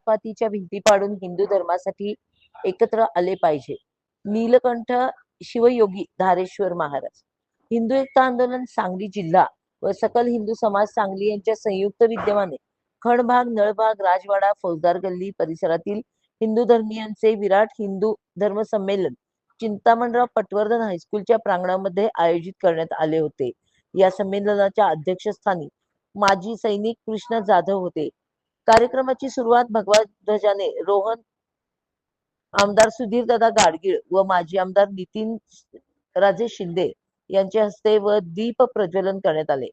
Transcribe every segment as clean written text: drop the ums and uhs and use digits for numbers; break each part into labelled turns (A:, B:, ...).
A: जातपातीच्या भिंती पाडून हिंदू धर्मासाठी एकत्र आले पाहिजे. नीलकंठ शिवयोगी धारेश्वर महाराज. हिंदू एकता आंदोलन सांगली जिल्हा व सकल हिंदू समाज सांगली यांच्या संयुक्त विद्यमाने खंडभाग, नळभाग, राजवाडा, फौजदार गल्ली परिसरातील हिंदू धर्मीयांचे विराट हिंदू धर्म संमेलन चिंतामणराव पटवर्धन हायस्कूलच्या प्रांगणामध्ये आयोजित करण्यात आले होते. या संमेलनाच्या अध्यक्षस्थानी माजी सैनिक कृष्ण जाधव होते. कार्यक्रमाची सुरुवात भगवा ध्वजाने रोहन आमदार सुधीर दादा गाडगीळ व माजी आमदार नितीन राजे शिंदे यांच्या हस्ते व दीप प्रज्वलन करण्यात आले.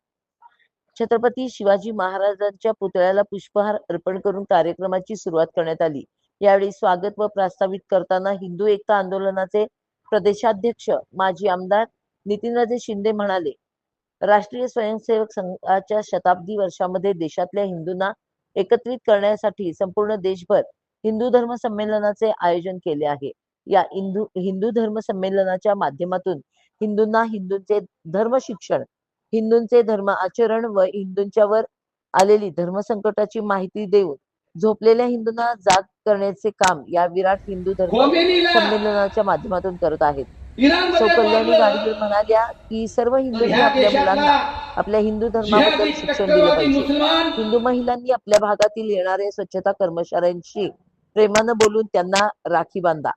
A: छत्रपती शिवाजी महाराजांच्या पुतळ्याला पुष्पहार अर्पण करून कार्यक्रमाची सुरुवात करण्यात आली. यावेळी स्वागत व प्रास्ताविक करताना हिंदू एकता आंदोलनाचे प्रदेशाध्यक्ष माजी आमदार नितीनराजे शिंदे म्हणाले, राष्ट्रीय स्वयंसेवक संघाच्या शताब्दी वर्षामध्ये देशातल्या हिंदूंना एकत्रित करण्यासाठी संपूर्ण देशभर हिंदू धर्म संमेलनाचे आयोजन केले आहे. या हिंदू धर्म संमेलनाच्या माध्यमातून हिंदूंना हिंदूंचे धर्म शिक्षण, हिंदूंचे धर्म आचरण व हिंदूंच्यावर आलेली धर्म संकटाची माहिती देऊन झोपलेल्या हिंदूंना जाग करण्याचे काम या विराट हिंदू धर्म संमेलनाच्या माध्यमातून करत आहेत. सौ कल्याणी गाडगीळ म्हणाल्या की सर्व हिंदूंनी आपल्या मुलांना आपल्या हिंदू धर्माबद्दल शिक्षण दिलं पाहिजे. हिंदू महिलांनी आपल्या भागातील येणाऱ्या स्वच्छता कर्मचाऱ्यांशी प्रेमानं बोलून त्यांना राखी बांधा.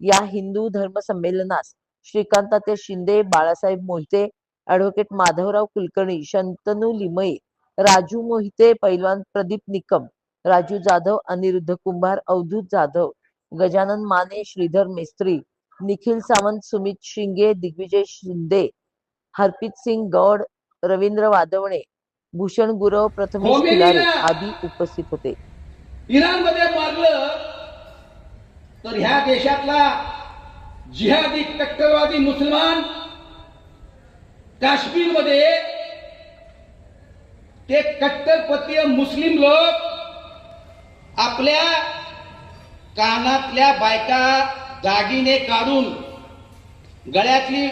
A: या हिंदू धर्म संमेलनास श्रीकांत शिंदे, बाळासाहेब मोहिते, ऍडव्होकेट माधवराव कुलकर्णी, शंतनू लिमये, राजू मोहिते, पैलवान प्रदीप निकम, राजू जाधव, अनिरुद्ध कुंभार, अवधूत जाधव, गजानन माने, श्रीधर मेस्त्री, निखिल सावंत, सुमित शिंगे, दिग्विजय शिंदे, हरप्रीत सिंग गौड, रवींद्र वादवणे, भूषण गुरव, प्रथमेश खिलारे आदी उपस्थित होते.
B: इराणमध्ये मारलं तर ह्या देशातला जिहादी कट्टरवादी मुसलमान काश्मीरमध्ये ते कट्टरपंथीय मुस्लिम लोक आपल्या कानातल्या बायका दागिने काढून, गळ्यातली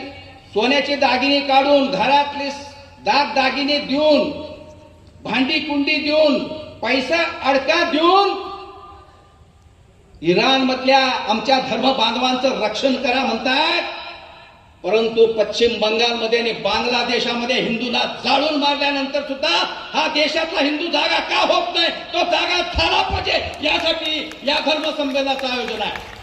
B: सोन्याचे दागिने काढून, घरातले दाग दागिने देऊन, भांडी कुंडी देऊन, पैसा अडका देऊन इराण मधल्या आमच्या धर्म बांधवांचं रक्षण करा म्हणतात. परंतु पश्चिम बंगालमध्ये आणि बांगलादेशामध्ये हिंदूंना जाळून मारल्यानंतर सुद्धा हा देशातला हिंदू जागा का होत नाही, तो जागा झाला पाहिजे, यासाठी या धर्म संमेलनाचं आयोजन आहे.